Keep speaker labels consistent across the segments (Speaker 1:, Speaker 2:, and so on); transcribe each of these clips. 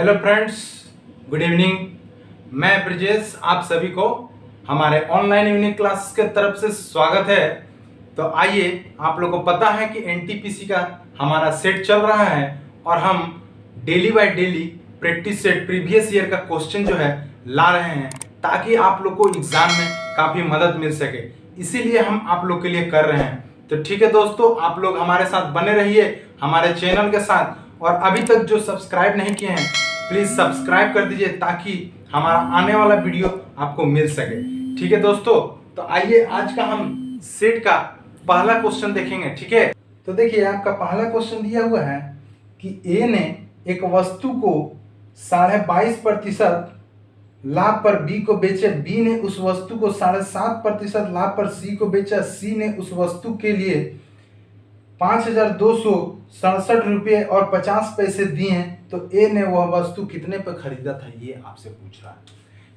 Speaker 1: Hello friends, good evening. मैं ब्रजेश आप सभी को हमारे ऑनलाइन इवनिंग क्लास के तरफ से स्वागत है। तो आइए, आप लोगों को पता है कि एनटीपीसी का हमारा सेट चल रहा है और हम daily by daily practice set previous year का क्वेश्चन जो है ला रहे हैं ताकि आप लोग को एग्जाम में काफ़ी मदद मिल सके। इसीलिए हम आप लोग के लिए कर रहे हैं। तो ठीक है दोस्तों, आप लोग हमारे साथ बने रहिए हमारे चैनल के साथ, और अभी तक जो सब्सक्राइब नहीं किए हैं प्लीज सब्सक्राइब कर दीजिए ताकि हमारा आने वाला वीडियो आपको मिल सके। ठीक है दोस्तों, तो आइए आज का हम सेट का पहला क्वेश्चन देखेंगे। ठीक है, तो देखिए आपका पहला क्वेश्चन दिया हुआ है कि ए ने एक वस्तु को 22.5% लाभ पर बी को बेचे, बी ने उस वस्तु को 7.5% लाभ पर सी को बेचा, सी ने उस वस्तु के लिए 5,267 रुपये और 50 पैसे दिए हैं, तो ए ने वह वस्तु कितने पर खरीदा था, ये आपसे पूछ रहा है।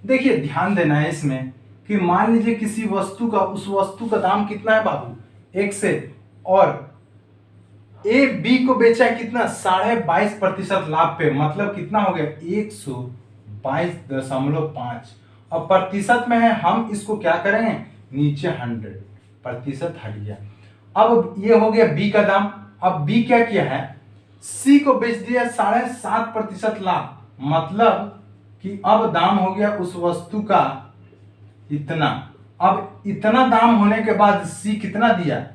Speaker 1: देखिए ध्यान देना है इसमें कि मान लीजिए किसी वस्तु का, उस वस्तु का दाम कितना है बाबू, 1 से, और ए बी को बेचा है कितना, 22.5% लाभ पे, मतलब कितना हो गया 122.5, और प्रतिशत में है, हम इसको क्या करेंगे नीचे 100% हट गया। अब ये हो गया बी का दाम। अब बी क्या किया है, सी को बेच दिया 7.5% लाभ, मतलब कि अब दाम हो गया उस वस्तु का इतना। अब इतना दाम होने के बाद सी कितना दिया,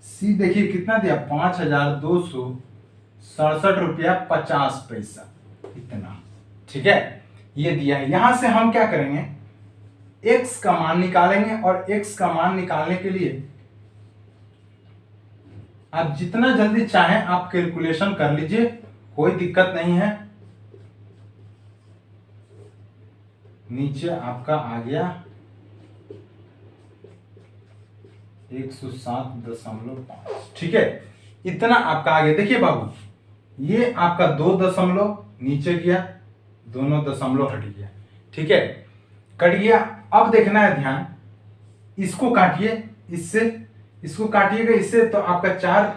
Speaker 1: सी देखिए कितना दिया, 5,267 रुपया 50 पैसा, इतना। ठीक है, ये दिया है। यहां से हम क्या करेंगे, एक्स का मान निकालेंगे, और एक्स का मान निकालने के लिए आप जितना जल्दी चाहें आप कैलकुलेशन कर लीजिए, कोई दिक्कत नहीं है। नीचे आपका आ गया 107.5। ठीक है, इतना आपका आ गया। देखिए बाबू, ये आपका 2 दशमलव नीचे गया, दोनों दशमलव हट गया। ठीक है, कट गया। अब देखना है ध्यान, इसको काटिए इससे, इसको काटिएगा इससे, तो आपका 4,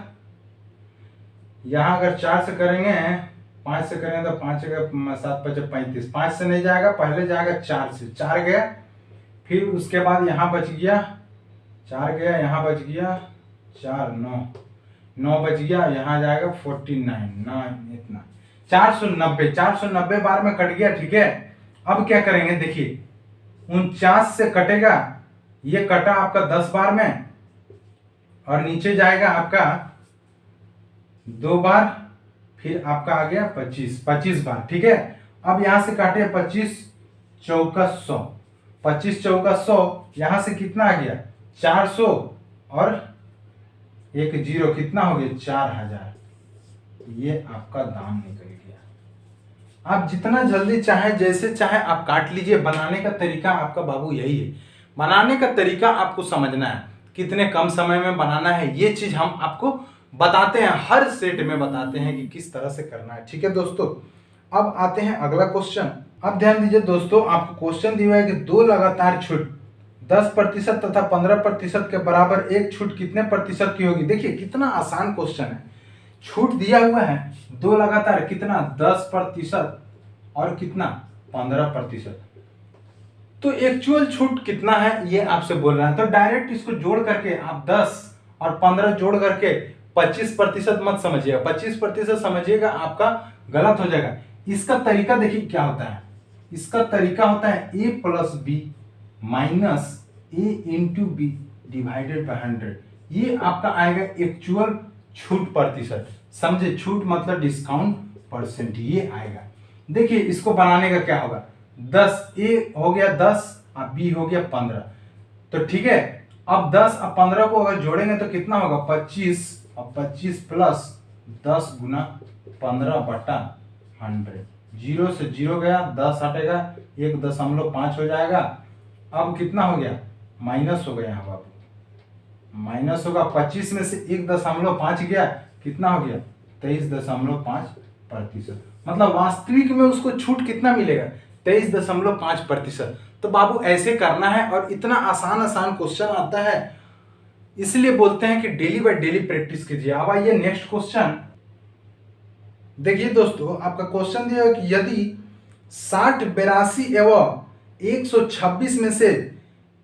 Speaker 1: यहां अगर 4 से करेंगे, 5 से करेंगे तो 5 7 5 35, 5 से नहीं जाएगा, पहले जाएगा 4 से, 4 गया, फिर उसके बाद यहां बच गया 4 गया, यहां बच गया 4, 9 बच गया, यहां जाएगा 49, 9 इतना 490 बार में कट गया। ठीक है, अब क्या करेंगे, देखिए 49 से कटेगा, ये कटा आपका 10 बार में, और नीचे जाएगा आपका 2 बार, फिर आपका आ गया 25 बार। ठीक है, अब यहां से काटे 25 चौका 100, 25 चौका 100, यहां से कितना आ गया 400, और एक जीरो, कितना हो गया 4,000। ये आपका दाम निकल गया। आप जितना जल्दी चाहे, जैसे चाहे आप काट लीजिए। बनाने का तरीका आपका बाबू यही है, बनाने का तरीका आपको समझना है, कितने कम समय में बनाना है, ये चीज हम आपको बताते हैं, हर सेट में बताते हैं कि किस तरह से करना है। ठीक है दोस्तों, अब आते हैं अगला क्वेश्चन। अब ध्यान दीजिए दोस्तों, आपको क्वेश्चन दिया है कि 2 लगातार छूट 10% तथा 15% के बराबर एक छूट कितने प्रतिशत की होगी। देखिए कितना आसान क्वेश्चन है। छूट दिया हुआ है 2 लगातार, कितना 10% और कितना 15%, तो एक्चुअल छूट कितना है ये आपसे बोल रहा है। तो डायरेक्ट इसको जोड़ करके आप 10 और 15 जोड़ करके 25% मत समझिएगा, 25% समझिएगा आपका गलत हो जाएगा। इसका तरीका देखिए क्या होता है, इसका तरीका होता है a plus B minus A into B divided by 100। ये आपका आएगा एक्चुअल छूट प्रतिशत, समझे, छूट मतलब डिस्काउंट परसेंट, ये आएगा। देखिए इसको बनाने का क्या होगा, 10 ए हो गया 10 और बी हो गया 15, तो ठीक है। अब 10 और 15 को अगर जोड़ेंगे तो कितना होगा 25, और 25 प्लस 10 गुना 15/100, 0 से 0 गया, 10 हटेगा, 1.5 हो जाएगा। अब कितना हो गया, माइनस हो गया, यहाँ बाबू माइनस होगा, 25 में से 1.5 गया, कितना हो गया 23.5%, मतलब वास्तविक में उसको छूट कितना मिलेगा 23.5%। तो बाबू ऐसे करना है, और इतना आसान क्वेश्चन आता है, इसलिए बोलते हैं कि डेली बाय डेली प्रैक्टिस कीजिए। अब आइए नेक्स्ट क्वेश्चन। देखिए दोस्तों, आपका क्वेश्चन दिया है कि यदि 60, 82 एवं 126 में से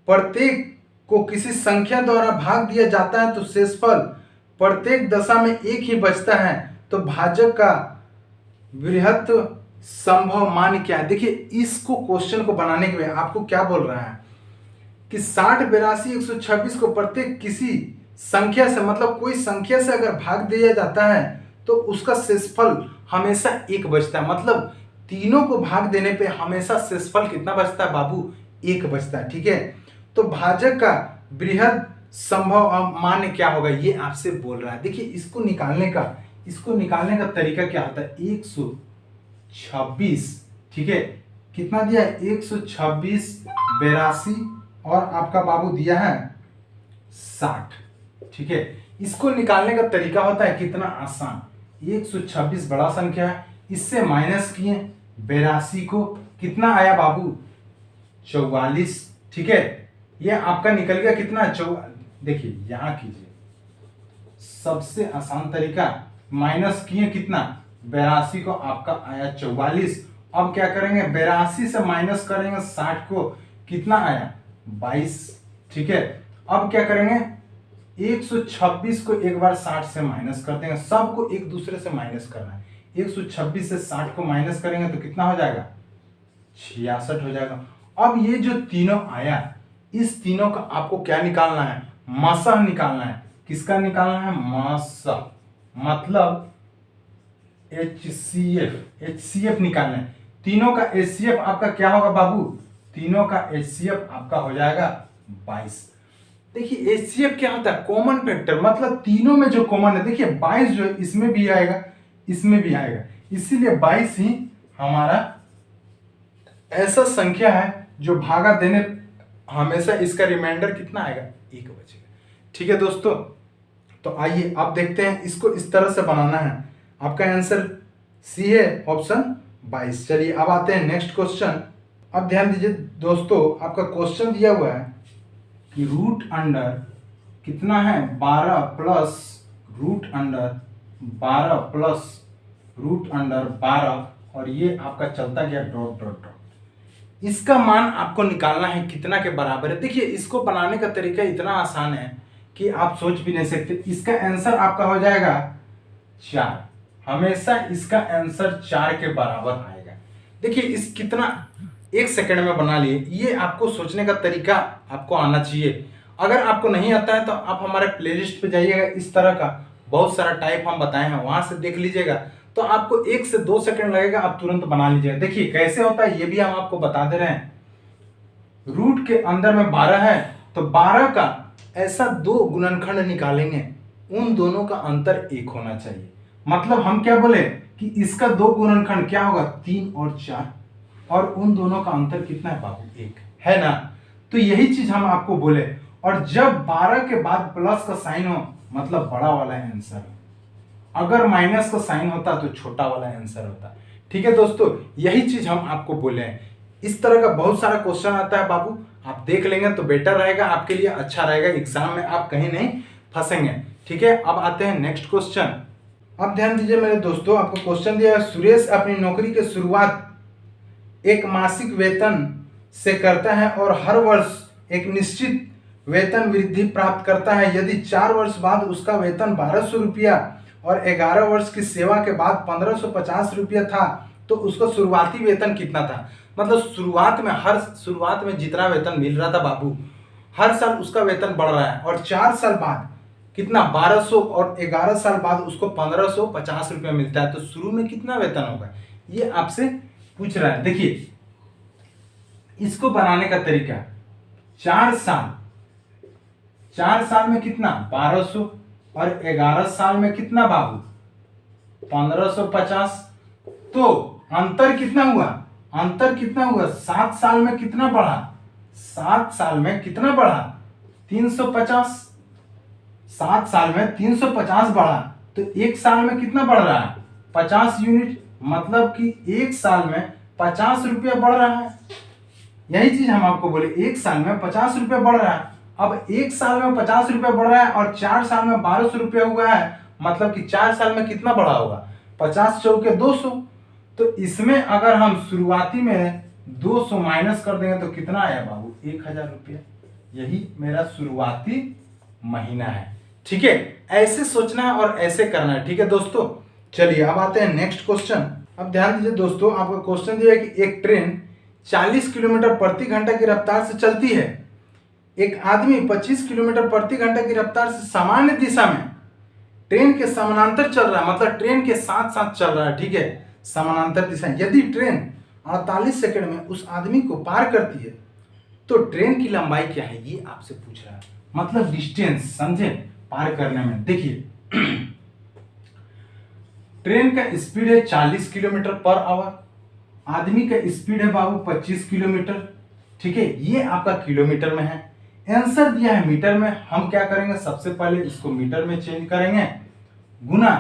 Speaker 1: प्रत्येक को किसी संख्या द्वारा भाग दिया जाता है तो शेषफल प्रत्येक दशा में एक ही बचता है, तो भाजक का बृहत संभव मान क्या है। देखिए इसको क्वेश्चन को बनाने के लिए आपको क्या बोल रहा है कि 60, 82, 126 को प्रत्येक किसी संख्या से, मतलब कोई संख्या से अगर भाग दिया जाता है तो उसका शेषफल हमेशा एक बचता है। मतलब तीनों को भाग देने पे हमेशा शेषफल कितना बचता है बाबू, एक बचता है। ठीक है, तो भाजक का बृहद संभव मान क्या होगा ये आपसे बोल रहा है। देखिए इसको निकालने का तरीका क्या होता है, 126, ठीक है, कितना दिया है 126, 82 और आपका बाबू दिया है 60। ठीक है, इसको निकालने का तरीका होता है कितना आसान, 126 बड़ा संख्या है, इससे माइनस किए 82 को, कितना आया बाबू 44। ठीक है, ये आपका निकल गया कितना, देखिए यहां कीजिए सबसे आसान तरीका, माइनस किए कितना 82 को, आपका आया 44। अब क्या करेंगे 82 से माइनस करेंगे 60 को, कितना आया 22। ठीक है, अब क्या करेंगे 126 को एक बार 60 से माइनस कर देंगे, सबको एक दूसरे से माइनस करना है। 126 से 60 को माइनस करेंगे तो कितना हो जाएगा 66 हो जाएगा। अब ये जो तीनों आया, इस तीनों का आपको क्या निकालना है, मसह निकालना है। किसका निकालना है, मसह, मतलब HCF निकालना है। तीनों का HCF आपका क्या होगा बाबू, तीनों का HCF आपका हो जाएगा 22। देखिए HCF क्या होता है, कॉमन फैक्टर, मतलब तीनों में जो कॉमन है। देखिए 22 जो है इसमें भी आएगा, इसमें भी आएगा, इसीलिए 22 ही हमारा ऐसा संख्या है जो भागा देने हमेशा इसका रिमाइंडर कितना आएगा, एक बचेगा। ठीक है दोस्तों, तो आइए आप देखते हैं इसको इस तरह से बनाना है। आपका आंसर सी है, ऑप्शन 22। चलिए अब आते हैं नेक्स्ट क्वेश्चन। अब ध्यान दीजिए दोस्तों, आपका क्वेश्चन दिया हुआ है कि रूट अंडर कितना है 12 plus root under 12 plus root under 12, और ये आपका चलता गया डॉट डॉट डॉट। इसका मान आपको निकालना है कितना के बराबर है। देखिए इसको बनाने का तरीका इतना आसान है कि आप सोच भी नहीं सकते। इसका आंसर आपका हो जाएगा 4, हमेशा इसका आंसर 4 के बराबर आएगा। देखिए इस कितना 1 सेकंड में बना लिए, ये आपको सोचने का तरीका आपको आना चाहिए। अगर आपको नहीं आता है तो आप हमारे प्लेलिस्ट पे जाइएगा, इस तरह का बहुत सारा टाइप हम बताए हैं, वहां से देख लीजिएगा, तो आपको 1 से 2 सेकंड लगेगा, आप तुरंत बना लीजिएगा। देखिए कैसे होता है ये भी हम आपको बता दे रहे हैं। रूट के अंदर में 12 है तो 12 का ऐसा 2 गुणनखंड निकालेंगे, उन दोनों का अंतर 1 होना चाहिए। मतलब हम क्या बोले कि इसका 2 गुणनखंड क्या होगा 3 और 4, और उन दोनों का अंतर कितना है बाबू 1 है ना। तो यही चीज हम आपको बोले, और जब 12 के बाद प्लस का साइन हो मतलब बड़ा वाला आंसर, अगर माइनस का साइन होता तो छोटा वाला आंसर होता। ठीक है दोस्तों, यही चीज हम आपको बोले हैं। इस तरह का बहुत सारा क्वेश्चन आता है बाबू, आप देख लेंगे तो बेटर रहेगा, आपके लिए अच्छा रहेगा, एग्जाम में आप कहीं नहीं फंसेंगे। ठीक है, अब आते हैं नेक्स्ट क्वेश्चन। अब ध्यान दीजिए मेरे दोस्तों, आपको क्वेश्चन दिया है, सुरेश अपनी नौकरी की शुरुआत एक मासिक वेतन से करता है और हर वर्ष एक निश्चित वेतन वृद्धि प्राप्त करता है। यदि 4 वर्ष बाद उसका वेतन 1200 रुपया और 11 वर्ष की सेवा के बाद 1550 रुपया था तो उसका शुरुआती वेतन कितना था। मतलब शुरुआत में जितना वेतन मिल रहा था बाबू, हर साल उसका वेतन बढ़ रहा है, और 4 साल बाद कितना 1200 और 11 साल बाद उसको 1550 रुपया मिलता है, तो शुरू में कितना वेतन होगा ये आपसे पूछ रहा है। देखिए इसको बनाने का तरीका, 4 साल में कितना 1200 और 11 साल में कितना बाबू 1550, तो अंतर कितना हुआ 7 साल में कितना बढ़ा, 7 साल में कितना बढ़ा 350, 7 साल में 350 बढ़ा, तो 1 साल में कितना बढ़ रहा है 50 यूनिट, मतलब कि 1 साल में 50 रुपया बढ़ रहा है। यही चीज हम आपको बोले, 1 साल में 50 रुपया बढ़ रहा है। अब 1 साल में 50 रुपया बढ़ रहा है और 4 साल में 1200 रुपया हुआ है, मतलब कि 4 साल में कितना बढ़ा होगा 50 चौके 200, तो इसमें अगर हम शुरुआती में 200 माइनस कर देंगे तो कितना आया बाबू, 1000 रुपया। यही मेरा शुरुआती महीना है। ठीक है, ऐसे सोचना है और ऐसे करना है। ठीक है दोस्तों, चलिए अब आते हैं नेक्स्ट क्वेश्चन। अब ध्यान दीजिए दोस्तों, आपको क्वेश्चन दिया है कि एक ट्रेन 40 किलोमीटर प्रति घंटा की रफ्तार से चलती है। एक आदमी 25 किलोमीटर प्रति घंटा की रफ्तार से सामान्य दिशा में ट्रेन के समानांतर चल रहा है, मतलब ट्रेन के साथ साथ चल रहा है। ठीक है, समानांतर दिशा। यदि ट्रेन 48 सेकंड में उस आदमी को पार करती है तो ट्रेन की लंबाई क्या है, ये आपसे पूछ रहा है। मतलब डिस्टेंस, समझे, पार करने में। देखिए ट्रेन का स्पीड है 40 किलोमीटर पर आवर, आदमी का स्पीड है बाबू 25 किलोमीटर। ठीक है, ये आपका किलोमीटर में है। आंसर दिया है मीटर में। हम क्या करेंगे, सबसे पहले इसको मीटर में चेंज करेंगे, गुना।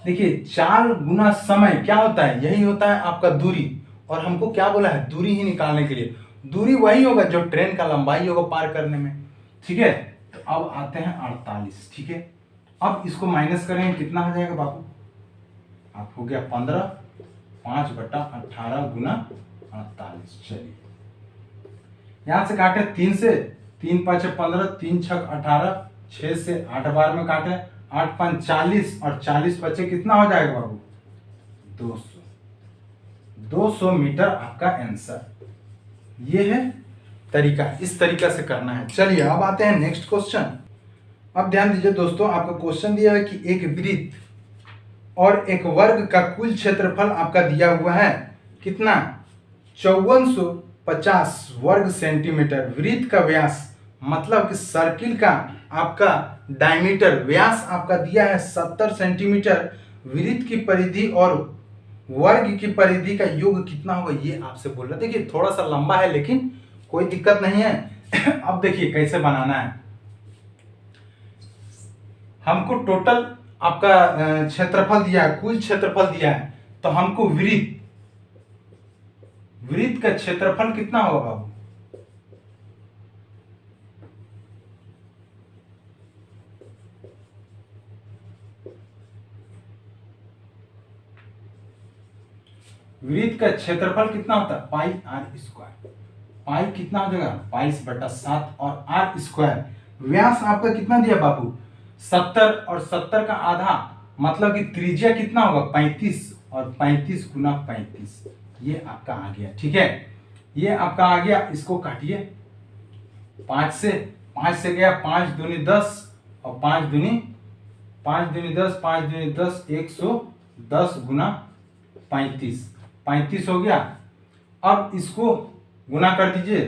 Speaker 1: देखिए 4 गुना समय क्या होता है, यही होता है आपका दूरी। और हमको क्या बोला है, दूरी ही निकालने के लिए। दूरी वही होगा जो ट्रेन का लंबाई होगा पार करने में। ठीक है, तो अब आते हैं 48। ठीक है, अब इसको माइनस करेंगे, कितना हो जाएगा बाबू, आप हो गया 15, 5/18 गुना 48। चलिए यहां से काटे 3 से, 3 5 15, 3 6 18, 6 से 8 बार में काटे, 8 5 40 और 40 बचे, कितना हो जाएगा बाबू, 200। 200 मीटर आपका आंसर। ये है तरीका, इस तरीका से करना है। चलिए अब आते हैं नेक्स्ट क्वेश्चन। अब ध्यान दीजिए दोस्तों, आपको क्वेश्चन दिया है कि एक वृत्त और एक वर्ग का कुल क्षेत्रफल आपका दिया हुआ है, कितना, 5450 वर्ग सेंटीमीटर। वृत्त का व्यास मतलब कि सर्किल का आपका डायमीटर, व्यास आपका दिया है 70 सेंटीमीटर। वृत्त की परिधि और वर्ग की परिधि का योग कितना होगा, ये आपसे बोल रहा है। देखिए थोड़ा सा लंबा है लेकिन कोई दिक्कत नहीं है। अब देखिए कैसे बनाना है। हमको टोटल आपका क्षेत्रफल दिया है, कुल क्षेत्रफल दिया है, तो हमको वृत्त का क्षेत्रफल कितना होगा बाबू, वृत्त का क्षेत्रफल कितना होता है, पाई आर स्क्वायर। पाई कितना हो जाएगा, 22/7 और आर स्क्वायर। व्यास आपका कितना दिया बाबू, 70 और 70 का आधा, मतलब कि त्रिज्या कितना होगा, 35 और 35 गुना 35। ये आपका आ गया। ठीक है, ये आपका आ गया। इसको काटिए 5 से गया 5 दूनी 10 और 5 दूनी 10, 5 दूनी 10, 110 गुना 35, 35 हो गया। अब इसको गुना कर दीजिए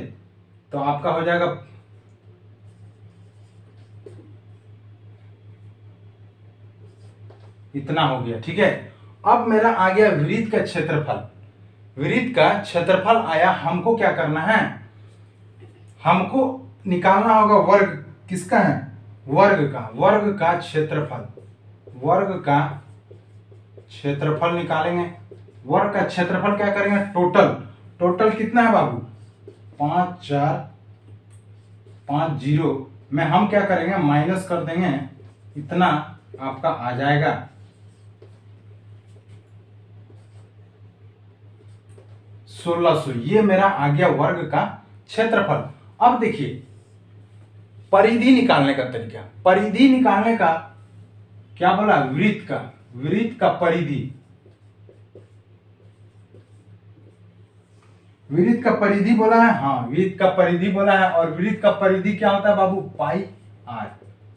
Speaker 1: तो आपका हो जाएगा, इतना हो गया। ठीक है, अब मेरा आ गया वृत्त का क्षेत्रफल। वृत्त का क्षेत्रफल आया, हमको क्या करना है, हमको निकालना होगा वर्ग किसका है, वर्ग का क्षेत्रफल। वर्ग का क्षेत्रफल निकालेंगे। वर्ग का क्षेत्रफल क्या करेंगे, टोटल कितना है बाबू, 5 4 5 0 में हम क्या करेंगे, माइनस कर देंगे, इतना आपका आ जाएगा 1600। ये मेरा आ गया वर्ग का क्षेत्रफल। अब देखिए परिधि निकालने का तरीका। परिधि निकालने का क्या बोला, वृत्त का परिधि। वृत्त का परिधि बोला है, हाँ वृत्त का परिधि बोला है। और वृत्त का परिधि क्या होता है बाबू, पाई आर।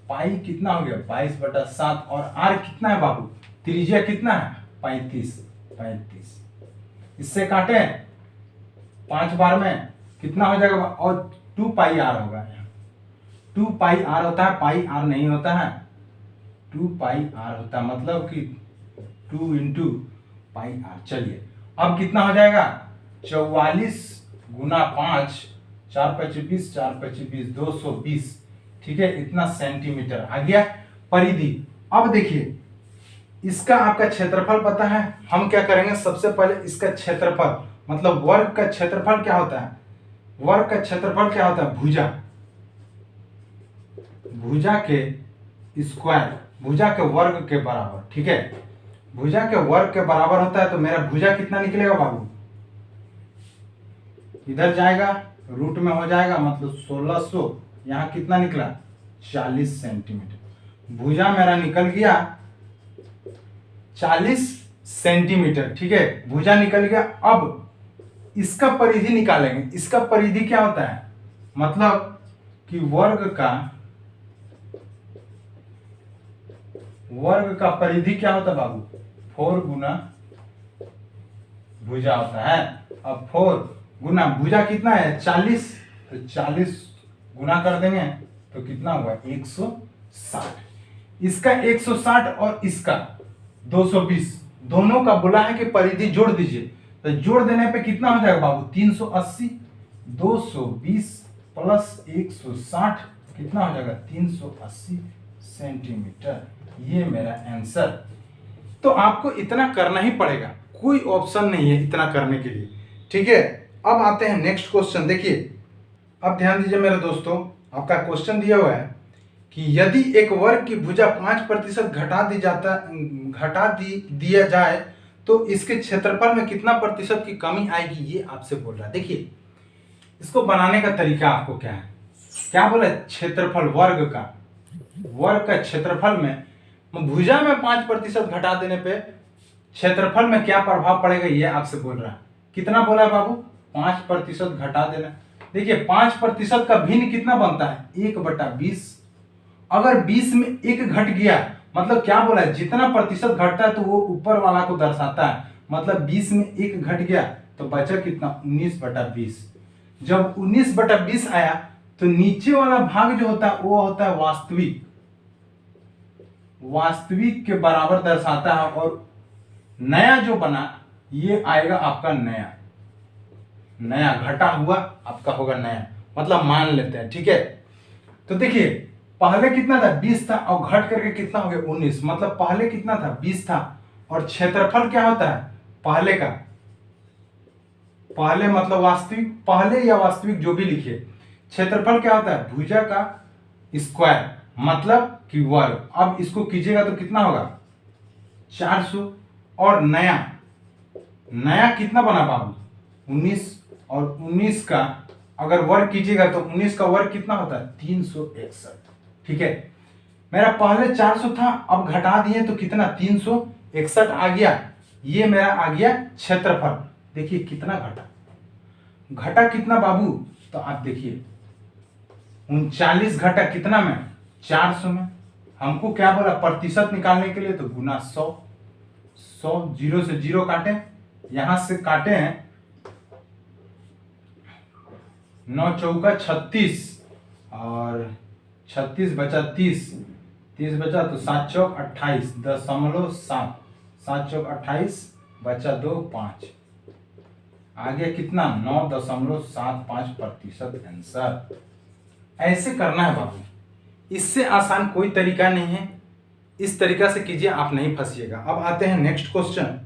Speaker 1: पाई कितना हो गया, 22/7 और आर कितना है बाबू, त्रिज्या कितना है, 35। इससे काटे 5 बार में कितना हो जाएगा, और 2 पाई आर होगा। 2 पाई आर होता है, पाई आर नहीं होता है, 2 पाई आर होता है, मतलब कि 2 इंटू पाई आर। चलिए अब कितना हो जाएगा, 44 गुना 5, 4 5 20, 4 5 20, 220। ठीक है, इतना सेंटीमीटर आ गया परिधि। अब देखिए इसका आपका क्षेत्रफल पता है, हम क्या करेंगे, सबसे पहले इसका क्षेत्रफल मतलब वर्ग का क्षेत्रफल क्या होता है, वर्ग का क्षेत्रफल क्या होता है, भुजा के स्क्वायर, भुजा के वर्ग के बराबर। ठीक है, भुजा के वर्ग के बराबर होता है, तो मेरा भुजा कितना निकलेगा बाबू, इधर जाएगा रूट में हो जाएगा, मतलब 1600, यहाँ कितना निकला 40 सेंटीमीटर। भुजा मेरा निकल गया 40 सेंटीमीटर, ठीक है, भुजा निकल गया। अब इसका परिधि निकालेंगे। इसका परिधि क्या होता है, मतलब कि वर्ग का परिधि क्या होता है बाबू, 4 गुना भुजा होता है। अब 4 गुना भुजा कितना है 40, तो 40 गुना कर देंगे तो कितना हुआ 160। इसका 160 और इसका 220, दोनों का बोला है कि परिधि जोड़ दीजिए, तो जोड़ देने पे कितना हो जाएगा बाबू 380, 220 प्लस 160 कितना हो जाएगा 380 सेंटीमीटर। ये मेरा आंसर। तो आपको इतना करना ही पड़ेगा, कोई ऑप्शन नहीं है इतना करने के लिए, ठीक है। अब आते हैं नेक्स्ट क्वेश्चन। देखिए अब ध्यान दीजिए मेरे दोस्तों, आपका क्वेश्चन दिया हुआ है कि यदि एक वर्ग की भुजा 5% घटा दिया जाए तो इसके क्षेत्रफल में कितना प्रतिशत की कमी आएगी, ये आपसे बोल रहा है। देखिए इसको बनाने का तरीका आपको क्या है, क्या बोला, क्षेत्रफल वर्ग का क्षेत्रफल में भुजा में 5% घटा देने पे क्षेत्रफल में क्या प्रभाव पड़ेगा, ये आपसे बोल रहा है। कितना बोला है बाबू 5% घटा देना। देखिए 5% का भिन्न कितना बनता है 1/20। अगर 20 में 1 घट गया, मतलब क्या बोला है, जितना प्रतिशत घटता है तो वो ऊपर वाला को दर्शाता है, मतलब 20 में 1 घट गया तो बचा कितना 19/20। जब 19/20 आया तो नीचे वाला भाग जो होता है वो होता है वास्तविक के बराबर दर्शाता है, और नया जो बना ये आएगा आपका नया घटा हुआ आपका होगा नया, मतलब मान लेते हैं, ठीक है। तो देखिए पहले कितना था 20 था और घट करके कितना हो गया 19, मतलब पहले कितना था 20 था। और क्षेत्रफल क्या होता है पहले मतलब वास्तविक, पहले या वास्तविक जो भी लिखिए, क्षेत्रफल क्या होता है भुजा का स्क्वायर, मतलब कि वर्ग। अब इसको कीजिएगा तो कितना होगा 400, और नया कितना बना बाबू 19, और 19 का अगर वर्ग कीजिएगा तो 19 का वर्ग कितना होता है 361, ठीक है। मेरा पहले 400 था, अब घटा दिए तो कितना 361 आ गया, ये मेरा आ गया क्षेत्रफल। देखिए कितना घटा कितना बाबू, तो आप देखिए 39 घटा कितना में 400 में। हमको क्या बोला प्रतिशत निकालने के लिए, तो गुना 100, 0 से 0 काटे, यहां से काटे हैं 9 चौका 36, और 36 बचा 30 बचा तो 7 चौक 28, 0.7, 7 चौक 28 बचा 2 5, आगे कितना 9.75% आंसर। ऐसे करना है बाबू, इससे आसान कोई तरीका नहीं है, इस तरीका से कीजिए, आप नहीं फंसिएगा। अब आते हैं नेक्स्ट क्वेश्चन।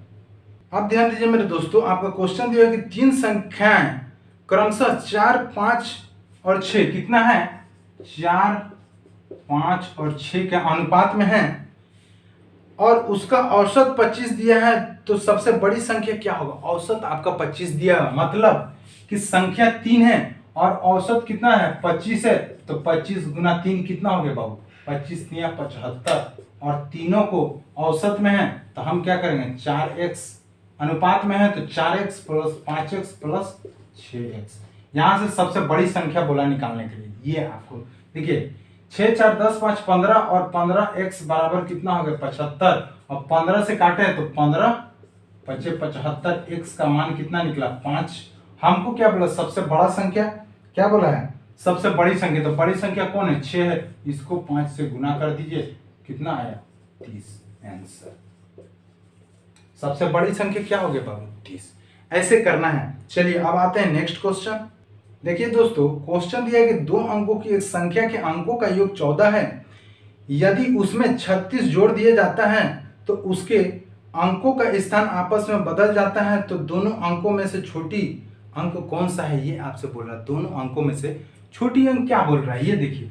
Speaker 1: अब ध्यान दीजिए मेरे दोस्तों, आपका क्वेश्चन दिया है कि 3 संख्याएं क्रमशः 4 5 और 6 कितना है 4 5 और 6 के अनुपात में है, और उसका औसत 25 दिया है, तो सबसे बड़ी संख्या क्या होगा। औसत आपका 25 दिया है, मतलब कि संख्या 3 है और औसत कितना है 25 है, तो 25 गुना 3 कितना हो गया बाबू 25 3 75, और तीनों को औसत में है तो हम क्या करेंगे 4x अनुपात में है तो 4x plus 5x plus 6x। यहां से सबसे बड़ी संख्या बोला निकालने के लिए, ये आपको देखिए 6 4 10 5 15, और 15x बराबर कितना हो गया 75, और 15 से काटे तो 15 25 75, x का मान कितना निकला 5। हमको क्या बोला सबसे बड़ा संख्या, क्या बोला है सबसे बड़ी संख्या, तो बड़ी संख्या कौन है 6 है, इसको 5 से गुना कर दीजिए, कितना आया 30 आंसर। सबसे बड़ी संख्या क्या हो गया बाबू 30। ऐसे करना है। चलिए अब आते हैं नेक्स्ट क्वेश्चन। देखिए दोस्तों क्वेश्चन दिया है कि 2 अंकों की एक संख्या के अंकों का योग 14 है, यदि उसमें 36 जोड़ दिया जाता है तो उसके अंकों का स्थान आपस में बदल जाता है, तो दोनों अंकों में से छोटी अंक कौन सा है, ये आपसे बोल रहा है। दोनों अंकों में से छोटी अंक क्या बोल रहा है, ये देखिए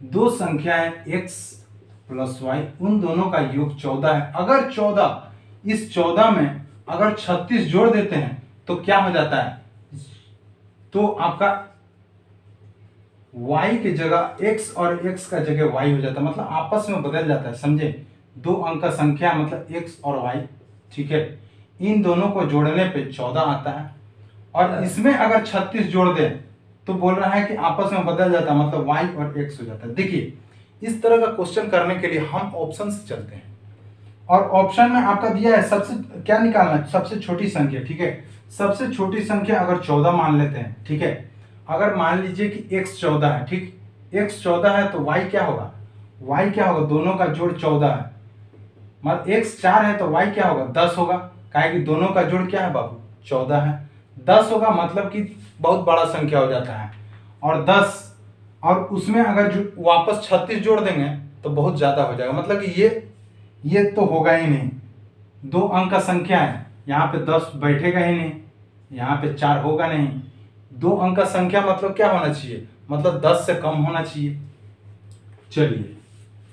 Speaker 1: 2 संख्याएं x प्लस वाई, उन दोनों का योग 14 है। अगर 14, इस 14 में अगर 36 जोड़ देते हैं तो क्या हो जाता है, तो आपका y की जगह x और x का जगह y हो जाता है, मतलब आपस में बदल जाता है, समझे। दो अंक का संख्या मतलब x और y, ठीक है। इन दोनों को जोड़ने पे 14 आता है, और इसमें अगर 36 जोड़ दें तो बोल रहा है कि आपस में बदल जाता है, मतलब y और x हो जाता है। देखिए, इस तरह का क्वेश्चन करने के लिए हम ऑप्शन से चलते हैं, और ऑप्शन में आपका दिया है सबसे क्या निकालना है, सबसे छोटी संख्या, ठीक है। सबसे छोटी संख्या अगर 14 मान लेते हैं, ठीक है। अगर मान लीजिए कि x 14 है, ठीक, x 14 है तो y क्या होगा, y क्या होगा, दोनों का जोड़ 14 है, मतलब x 4 है तो y क्या होगा, 10 होगा, काहे कि दोनों का जोड़ क्या है बाबू, 14 है, 10 होगा, मतलब कि बहुत बड़ा संख्या हो जाता है। और 10 और उसमें अगर जो वापस 36 जोड़ देंगे तो बहुत ज्यादा हो जाएगा, मतलब कि ये तो होगा ही नहीं, दो अंक का संख्या है, यहाँ पे 10 बैठेगा ही नहीं, यहाँ पे 4 होगा नहीं। दो अंक का संख्या मतलब क्या होना चाहिए, मतलब 10 से कम होना चाहिए। चलिए,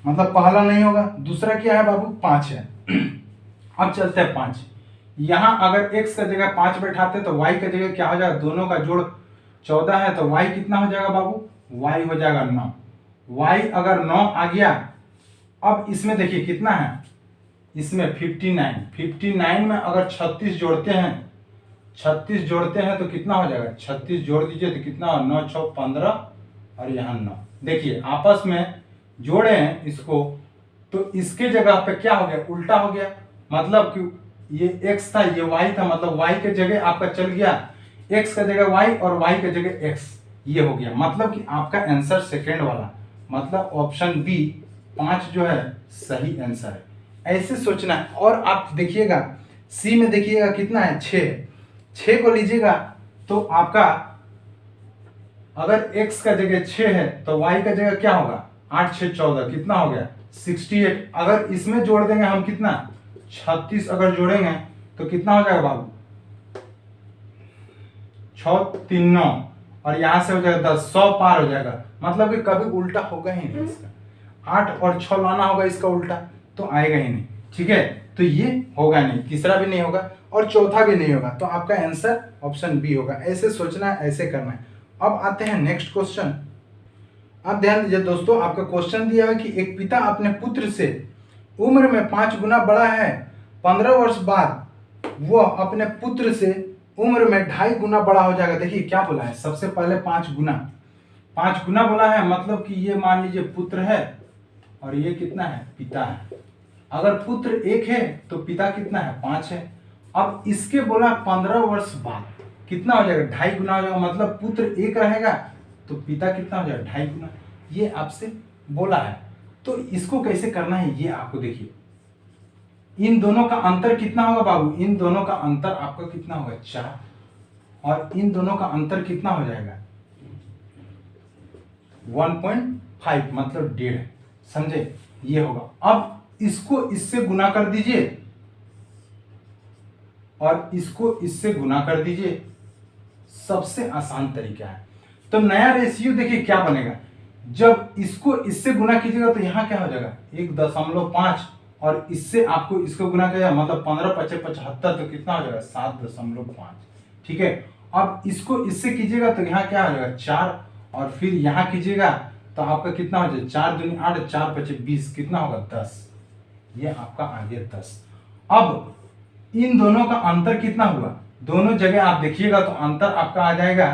Speaker 1: मतलब पहला नहीं होगा। दूसरा क्या है बाबू, 5 है। अब चलते हैं 5, यहाँ अगर x का जगह 5 बैठाते तो y का जगह क्या हो जाएगा, दोनों का जोड़ 14 है तो y कितना हो जाएगा बाबू, y हो जाएगा 9। y अगर 9 आ गया, अब इसमें देखिए कितना है, इसमें 59 में अगर 36 जोड़ते हैं, 36 जोड़ते हैं तो कितना हो जाएगा, 36 जोड़ दीजिए तो कितना, 9 6 15 और यहाँ 9। देखिए आपस में जोड़े हैं इसको, तो इसके जगह पे क्या हो गया, उल्टा हो गया, मतलब कि ये x था ये y था, मतलब y के जगह आपका चल गया x का जगह y और y के जगह x, ये हो गया। मतलब कि आपका आंसर सेकेंड वाला, मतलब ऑप्शन बी 5 जो है सही आंसर है। ऐसे सोचना है। और आप देखिएगा सी में, देखिएगा कितना है, 6 को लीजिएगा तो आपका अगर x का जगह 6 है तो y का जगह क्या होगा, 8 6 14, कितना हो गया 68। अगर इसमें जोड़ देंगे हम कितना, 36 अगर जोड़ेंगे तो कितना हो जाएगा बाबू, 6 3 9, और यहाँ से हो जाएगा 10, 100 पार हो जाएगा। मतलब कि कभी उल्टा होगा ही नहीं इसका, 8 और 6 लाना होगा इसका उल्टा तो आएगा ही नहीं, ठीक है। तो ये होगा नहीं, तीसरा भी नहीं होगा और चौथा भी नहीं होगा, तो आपका आंसर ऑप्शन बी होगा। ऐसे सोचना है, ऐसे करना है। अब आते हैं नेक्स्ट क्वेश्चन। आप ध्यान दीजिए दोस्तों, आपका क्वेश्चन दिया है कि एक पिता अपने पुत्र से उम्र में 5 गुना बड़ा है, 15 वर्ष बाद वह अपने पुत्र से उम्र में 2.5 गुना बड़ा हो जाएगा। देखिए क्या बोला है, सबसे पहले 5 गुना बोला है, मतलब कि ये मान लीजिए पुत्र है और ये कितना है, पिता है। अगर पुत्र 1 है तो पिता कितना है, 5 है। अब इसके बोला 15 वर्ष बाद कितना हो जाएगा, 2.5 गुना हो जाएगा, मतलब पुत्र 1 रहेगा तो पिता कितना हो जाएगा, 2.5 गुना। ये आपसे बोला है, तो इसको कैसे करना है ये आपको देखिए। इन दोनों का अंतर कितना होगा बाबू, इन दोनों का अंतर आपका कितना होगा, 4, और इन दोनों का अंतर कितना हो जाएगा, 1.5, मतलब 1.5, समझे, ये होगा। अब इसको इससे गुना कर दीजिए और इसको इससे गुना कर दीजिए, सबसे आसान तरीका है। तो नया रेशियो देखिए क्या बनेगा, जब इसको इससे गुना कीजिएगा तो यहाँ क्या हो जाएगा 1.5, और इससे आपको इसको गुना किया मतलब 15 5 75, तो कितना हो जाएगा 7.5, ठीक है। अब इसको इससे कीजिएगा तो यहाँ क्या हो जाएगा 4, और फिर यहाँ कीजिएगा तो आपका कितना हो जाएगा 4 दूनी 8, 4 5 20, कितना होगा 10, ये आपका आ गया 10। अब इन दोनों का अंतर कितना हुआ, दोनों जगह आप देखिएगा तो अंतर आपका आ जाएगा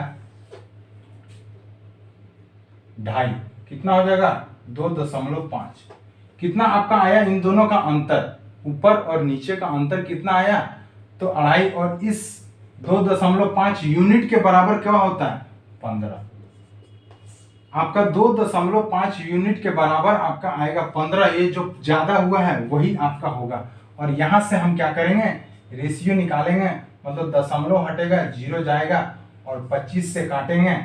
Speaker 1: 2.5, कितना हो जाएगा 2.5, कितना आपका आया इन दोनों का अंतर, ऊपर और नीचे का अंतर कितना आया, तो 2.5, और इस 2.5 यूनिट के बराबर क्या होता है 15, आपका 2.5 यूनिट के बराबर आपका आएगा 15। ये जो ज्यादा हुआ है वही आपका होगा। और यहां से हम क्या करेंगे, रेशियो निकालेंगे, मतलब दशमलव हटेगा, 0 जाएगा, और 25 से काटेंगे,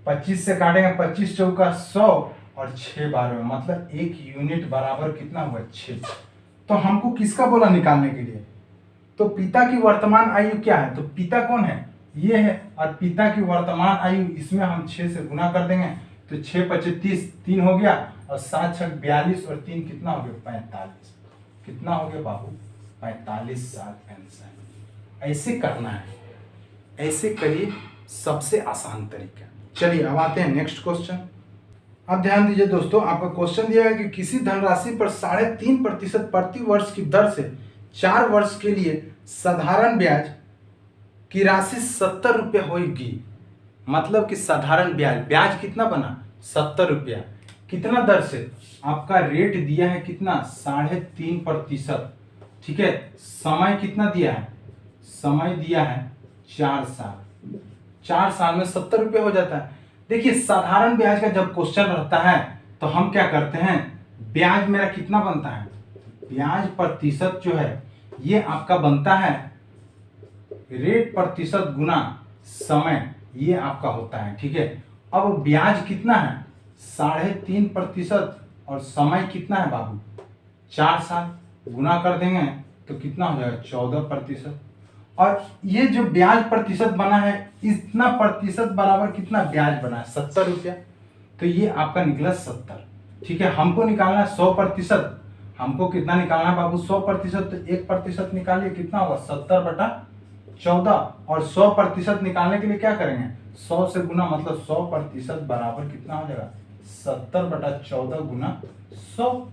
Speaker 1: 25 चौका 100 और 6 12, मतलब 1 यूनिट बराबर कितना हुआ 6। तो हमको किसका बोला निकालने के लिए, तो पिता की वर्तमान आयु क्या है, तो पिता कौन है, ये है, और पिता की वर्तमान आयु इसमें हम 6 से गुना कर देंगे, तो 6 पचे 30, 3 हो गया और 7 छक 42 और 3 कितना हो गया 45। कितना हो गया बाबू 45 सात आंसर। ऐसे करना है, ऐसे करिए, सबसे आसान तरीका। चलिए अब आते हैं नेक्स्ट क्वेश्चन। अब ध्यान दीजिए दोस्तों, आपका क्वेश्चन दिया है कि किसी धनराशि पर 3.5% प्रति वर्ष की दर से 4 वर्ष के लिए साधारण ब्याज की राशि 70 रुपये होगी। मतलब कि साधारण ब्याज कितना बना 70 रुपया। कितना दर से, आपका रेट दिया है कितना 3.5%। ठीक है, समय कितना दिया है, समय दिया है 4 साल। 4 साल में 70 रुपये हो जाता है। देखिए साधारण ब्याज का जब क्वेश्चन रहता है तो हम क्या करते हैं, ब्याज मेरा कितना बनता है, ब्याज प्रतिशत जो है ये आपका बनता है रेट प्रतिशत गुना समय, ये आपका होता है। ठीक है, अब ब्याज कितना है 3.5% और समय कितना है बाबू 4 साल, गुना कर देंगे तो कितना हो जाएगा 14%। और ये जो ब्याज प्रतिशत बना है, इतना प्रतिशत बराबर कितना ब्याज बना है 70 रुपया। तो ये आपका निकला 70। ठीक है, हमको निकालना है 100%। हमको कितना निकालना है बाबू 100%, तो 1% निकालिए, कितना होगा 70/14। और 100% निकालने के लिए क्या करेंगे 100 से गुना, मतलब 100% बराबर कितना हो जाएगा 70/14 गुना 100।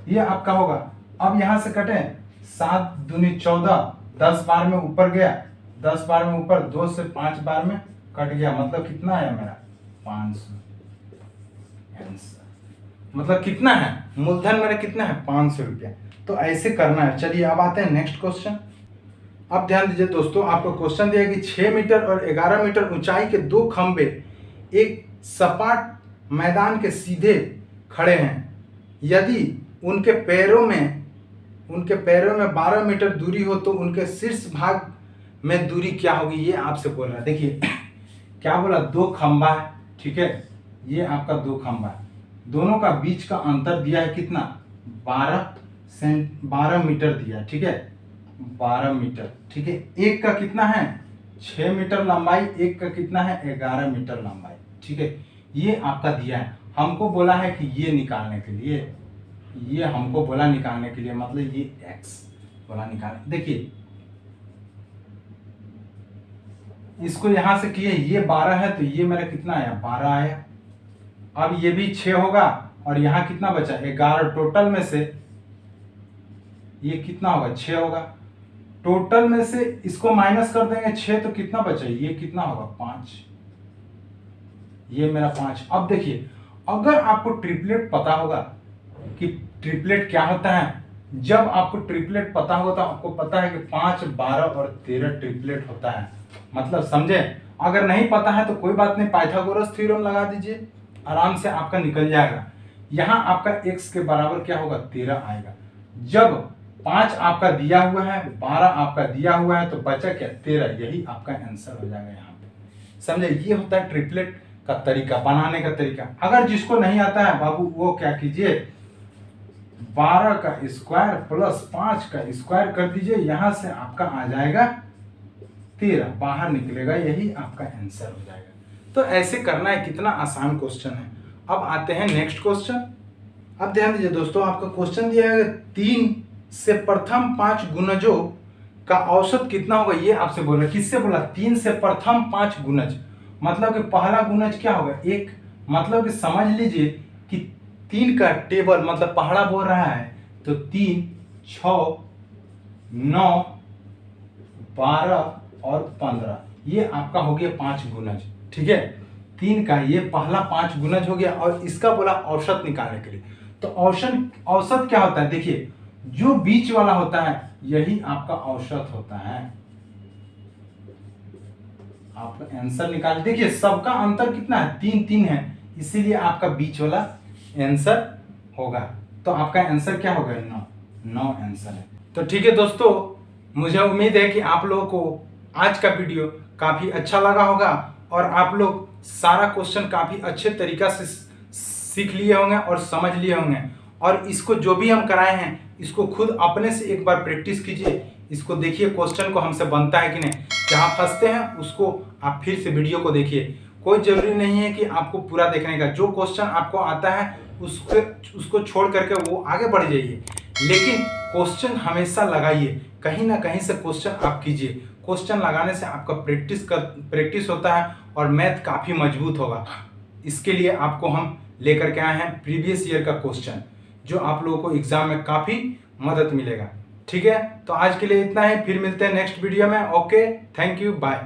Speaker 1: ये आपका होगा। अब यहां से कटे 7 दूनी 14, 10 बार में ऊपर गया, 10 बार में ऊपर, 2 से 5 बार में कट गया, मतलब कितना आया मेरा 500 आंसर। मतलब कितना है मूलधन मेरा कितना है 500 रुपया। तो ऐसे करना है। चलिए अब आते हैं नेक्स्ट क्वेश्चन। अब ध्यान दीजिए दोस्तों, आपको क्वेश्चन दिया कि 6 मीटर और 11 मीटर ऊंचाई के 2 खंबे एक सपाट मैदान के सीधे खड़े हैं। यदि उनके पैरों में 12 मीटर दूरी हो तो उनके शीर्ष भाग में दूरी क्या होगी, ये आपसे बोल रहा है। देखिए क्या बोला, 2 खंबा है। ठीक है, ये आपका 2 खंबा है, दोनों का बीच का अंतर दिया है कितना 12 मीटर दिया। ठीक है, 12 मीटर। ठीक है, एक का कितना है 6 मीटर लंबाई, एक का कितना है 11 मीटर लंबाई। ठीक है, ये आपका दिया है। हमको बोला है कि ये निकालने के लिए, ये हमको बोला निकालने के लिए, मतलब ये x बोला निकालने। देखिए इसको यहां से किए, ये 12 है तो ये मेरा कितना आया 12 आया। अब ये भी 6 होगा और यहाँ कितना बचा 11। टोटल में से ये कितना होगा 6 होगा। टोटल में से इसको माइनस कर देंगे 6, तो कितना बचा, ये कितना होगा 5। ये मेरा 5। अब देखिए अगर आपको ट्रिपलेट पता होगा कि ट्रिपलेट क्या होता है, जब आपको ट्रिपलेट पता होगा तो आपको पता है कि 5, 12 और 13 ट्रिपलेट होता है। मतलब समझे, अगर नहीं पता है तो कोई बात नहीं, पाइथागोरस थ्योरम लगा दीजिए, आराम से आपका निकल जाएगा। यहाँ आपका x के बराबर क्या होगा 13 आएगा। जब 5 आपका दिया हुआ है, 12 आपका दिया हुआ है, तो बचा क्या 13, यही आपका आंसर हो जाएगा यहाँ पे। समझे, ये होता है ट्रिपलेट का तरीका, बनाने का तरीका। अगर जिसको नहीं आता है बाबू वो क्या कीजिए, 12 का स्क्वायर प्लस 5 का स्क्वायर कर दीजिए, यहां से आपका आ जाएगा 13, बाहर निकलेगा, यही आपका आंसर हो जाएगा। तो ऐसे करना है, कितना आसान क्वेश्चन है। अब आते हैं नेक्स्ट क्वेश्चन। अब ध्यान दीजिए दोस्तों, आपका क्वेश्चन दिया है 3 से प्रथम 5 गुणजों का औसत कितना होगा, ये आपसे बोल रहा है। किससे बोला, 3 से प्रथम 5 गुणज, मतलब कि पहला गुणज क्या होगा 1। मतलब कि समझ लीजिए कि 3 का टेबल, मतलब पहाड़ा बोल रहा है, तो 3, 6, 9, 12 और 15, ये आपका हो गया 5 गुणज। ठीक है, 3 का ये पहला 5 गुणज हो गया। और इसका बोला औसत निकालने के लिए, तो औसत क्या होता है, देखिए जो बीच वाला होता है यही आपका औसत होता है। आप आंसर निकाल, देखिए सबका अंतर कितना है 3 है, इसीलिए आपका बीच वाला आंसर होगा। तो आपका आंसर क्या होगा 9 आंसर है। तो ठीक है दोस्तों, मुझे उम्मीद है कि आप लोगों को आज का वीडियो काफी अच्छा लगा होगा और आप लोग सारा क्वेश्चन काफी अच्छे तरीका से सीख लिए होंगे और समझ लिए होंगे। और इसको जो भी हम कराए हैं इसको खुद अपने से एक बार प्रैक्टिस कीजिए, इसको देखिए क्वेश्चन को हमसे बनता है कि नहीं, जहाँ फंसते हैं उसको आप फिर से वीडियो को देखिए। कोई जरूरी नहीं है कि आपको पूरा देखने का, जो क्वेश्चन आपको आता है उसको छोड़ करके वो आगे बढ़ जाइए, लेकिन क्वेश्चन हमेशा लगाइए, कहीं ना कहीं से क्वेश्चन आप कीजिए। क्वेश्चन लगाने से आपका प्रैक्टिस होता है और मैथ काफ़ी मजबूत होगा। इसके लिए आपको हम लेकर के आए हैं प्रीवियस ईयर का क्वेश्चन, जो आप लोगों को एग्जाम में काफ़ी मदद मिलेगा। ठीक है, तो आज के लिए इतना ही, फिर मिलते हैं नेक्स्ट वीडियो में। Okay, thank you, bye.